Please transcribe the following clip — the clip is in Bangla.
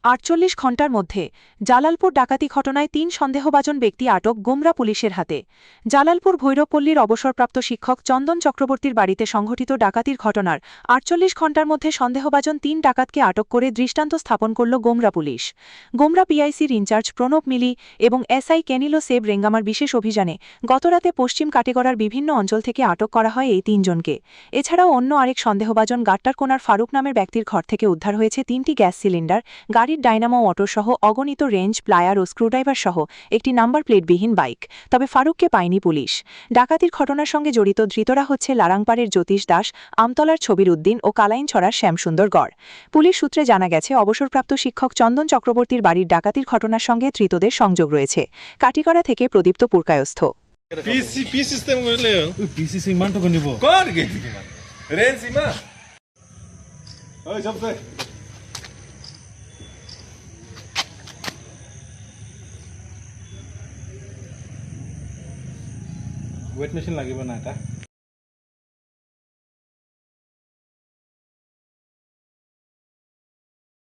48 ঘণ্টার মধ্যে জালালপুর ডাকাতি ঘটনায় ৩ সন্দেহভাজন ব্যক্তি আটক গোমরা পুলিশের হাতে। জালালপুর ভৈরবপল্লীর অবসরপ্রাপ্ত শিক্ষক চন্দন চক্রবর্তীর বাড়িতে সংঘটিত ডাকাতির ঘটনার 48 ঘণ্টার মধ্যে সন্দেহভাজন ৩ ডাকাতকে আটক করে দৃষ্টান্ত স্থাপন করল গোমরা পুলিশ। গোমরা পিআইসির ইনচার্জ প্রণব মিলি এবং এসআই কেনিলো সেব রেঙ্গামার বিশেষ অভিযানে গতরাতে পশ্চিম কাটেগড়ার বিভিন্ন অঞ্চল থেকে আটক করা হয় এই ৩ জনকে। এছাড়াও অন্য আরেক সন্দেহভাজন গাট্টারকোনার ফারুক নামের ব্যক্তির ঘর থেকে উদ্ধার হয়েছে ৩টি গ্যাস সিলিন্ডার, গাড়ির ডাইনামো অটোসহ অগণিত রেঞ্জ, প্লায়ার ও স্ক্রুড্রাইভার সহ একটি নাম্বার প্লেটবিহীন বাইক। তবে ফারুককে পায়নি পুলিশ। ডাকাতির ঘটনার সঙ্গে জড়িত ধৃতরা হচ্ছে লারাংপাড়ের জ্যোতিষ দাস, আমতলার ছবির উদ্দিন ও কালাইনছড়ার শ্যামসুন্দর গড়। পুলিশ সূত্রে জানা গেছে, অবসরপ্রাপ্ত শিক্ষক চন্দন চক্রবর্তীর বাড়ির ডাকাতির ঘটনার সঙ্গে ধৃতদের সংযোগ রয়েছে। কাটিগড়া থেকে প্রদীপ্ত পুরকায়স্থ। সিস্টেম করলে পিসিসি মান তো নিব কর গে রেন সীমা ওই সব ওয়েট মেশিন লাগিব না এটা